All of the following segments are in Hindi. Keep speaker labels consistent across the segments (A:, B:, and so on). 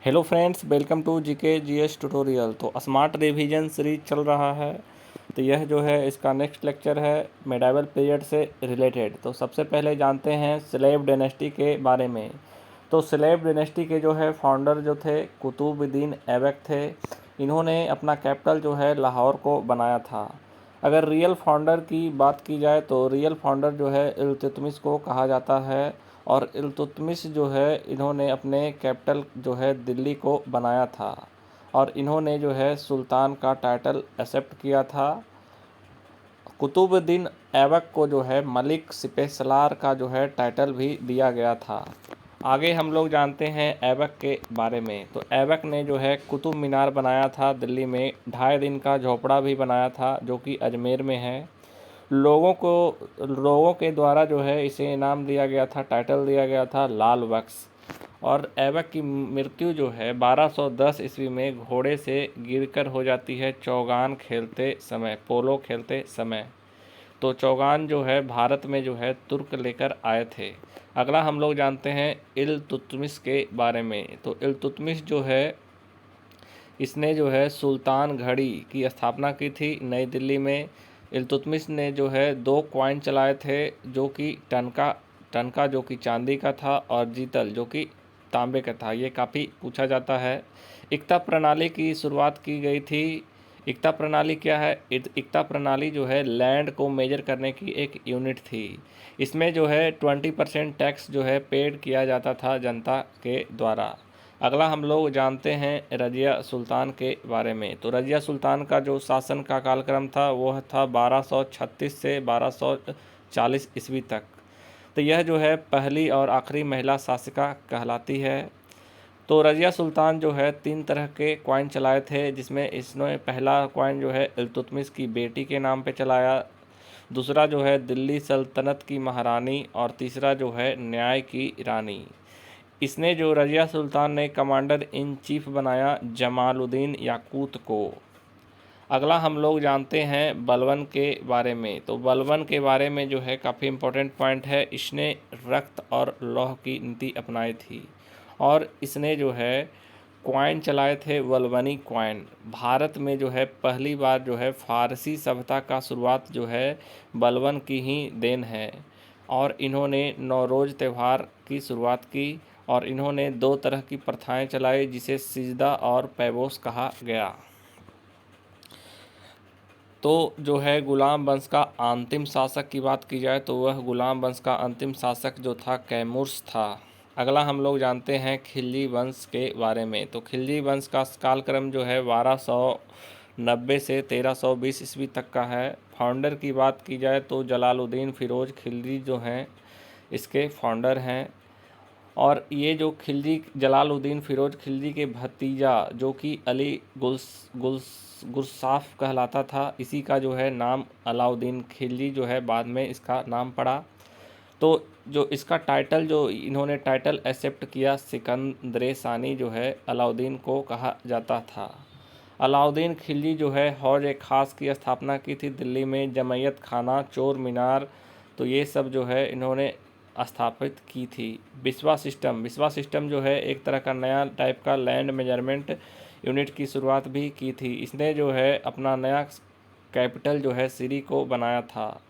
A: Hello friends, welcome to GK GS tutorial. तो स्मार्ट रिवीजन सीरीज चल रहा है। तो यह जो है इसका नेक्स्ट लेक्चर है मेडाइवल पीरियड से रिलेटेड। तो सबसे पहले जानते हैं स्लेव डायनेस्टी के बारे में। तो स्लेव डायनेस्टी के जो है फाउंडर जो थे कुतुबुद्दीन ऐबक थे। इन्होंने अपना कैपिटल जो है लाहौर को बनाया था। अगर रियल फाउंडर की बात की जाए तो रियल फाउंडर जो है इल्तुतमिश को कहा जाता है। और इल्तुतमिश जो है इन्होंने अपने कैपिटल जो है दिल्ली को बनाया था। और इन्होंने जो है सुल्तान का टाइटल एक्सेप्ट किया था। कुतुबुद्दीन ऐबक को जो है मलिक सिपहसालार का जो है टाइटल भी दिया गया था। आगे हम लोग जानते हैं ऐबक के बारे में। तो ऐबक ने जो है कुतुब मीनार बनाया था दिल्ली में। 2.5 दिन का झोपड़ा भी बनाया था जो कि अजमेर में है। लोगों के द्वारा जो है इसे इनाम दिया गया था, टाइटल दिया गया था लाल बख्श। और ऐबक की मृत्यु जो है 1210 ईस्वी में घोड़े से गिरकर हो जाती है चौगान खेलते समय, पोलो खेलते समय। तो चौगान जो है भारत में जो है तुर्क लेकर आए थे। अगला हम लोग जानते हैं इल्तुतमिश के बारे में। तो इल्तुतमिश जो है इसने जो है सुल्तान घड़ी की स्थापना की थी नई दिल्ली में। इल्तुतमिश ने जो है 2 कॉइन चलाए थे, जो कि टनका जो कि चांदी का था और जीतल जो कि तांबे का था। ये काफ़ी पूछा जाता है। इक्ता प्रणाली की शुरुआत की गई थी। इक्ता प्रणाली क्या है? इक्ता प्रणाली जो है लैंड को मेजर करने की एक यूनिट थी। इसमें जो है 20% टैक्स जो है पेड किया जाता था जनता के द्वारा। अगला हम लोग जानते हैं रज़िया सुल्तान के बारे में। तो रज़िया सुल्तान का जो शासन का कालक्रम था वह था 1236 से 1240 ईस्वी तक। तो यह जो है पहली और आखिरी महिला शासिका कहलाती है। तो रज़िया सुल्तान जो है 3 तरह के कॉइन चलाए थे, जिसमें इसने पहला कॉइन जो है इल्तुतमिश की बेटी के नाम पे चलाया, दूसरा जो है दिल्ली सल्तनत की महारानी और तीसरा जो है न्याय की रानी। इसने जो रज़िया सुल्तान ने कमांडर इन चीफ बनाया जमालुद्दीन याकूत को। अगला हम लोग जानते हैं बलबन के बारे में। तो बलबन के बारे में जो है काफ़ी इम्पोर्टेंट पॉइंट है। इसने रक्त और लौह की नीति अपनाई थी और इसने जो है कॉइन चलाए थे बलबनी कॉइन। भारत में जो है पहली बार जो है फ़ारसी सभ्यता का शुरुआत जो है बलबन की ही देन है। और इन्होंने नौरोज़ त्यौहार की शुरुआत की और इन्होंने 2 तरह की प्रथाएं चलाई, जिसे सिजदा और पैबोस कहा गया। तो जो है गुलाम वंश का अंतिम शासक की बात की जाए तो वह गुलाम वंश का अंतिम शासक जो था कैमूर्स था। अगला हम लोग जानते हैं खिलजी वंश के बारे में। तो खिलजी वंश का कालक्रम जो है 1290 से 1320 ईस्वी तक का है। फाउंडर की बात की जाए तो जलालुद्दीन फिरोज खिलजी जो हैं इसके फाउंडर हैं। और ये जो खिलजी जलालुद्दीन फिरोज खिलजी के भतीजा जो कि अली गुरसाफ कहलाता था, इसी का जो है नाम अलाउद्दीन खिलजी जो है बाद में इसका नाम पड़ा। तो जो इसका टाइटल जो इन्होंने टाइटल एक्सेप्ट किया सिकंदर सानी जो है अलाउद्दीन को कहा जाता था। अलाउद्दीन खिलजी जो है हौज ए ख़ास की स्थापना की थी दिल्ली में। जमैयत खाना, चोर मीनार, तो ये सब जो है इन्होंने स्थापित की थी। बिस्वा सिस्टम जो है एक तरह का नया टाइप का लैंड मेजरमेंट यूनिट की शुरुआत भी की थी। इसने जो है अपना नया कैपिटल जो है सिरी को बनाया था।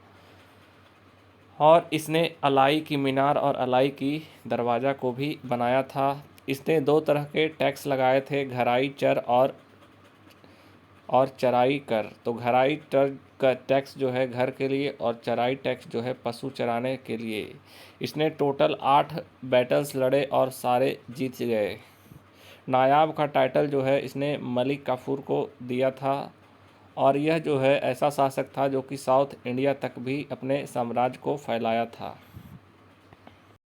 A: और इसने अलाई की मीनार और अलाई की दरवाज़ा को भी बनाया था। इसने 2 तरह के टैक्स लगाए थे, घराई चर और चराई कर। तो घराई कर का टैक्स जो है घर के लिए और चराई टैक्स जो है पशु चराने के लिए। इसने टोटल 8 बैटल्स लड़े और सारे जीत गए। नायाब का टाइटल जो है इसने मलिक काफूर को दिया था। और यह जो है ऐसा शासक था जो कि साउथ इंडिया तक भी अपने साम्राज्य को फैलाया था।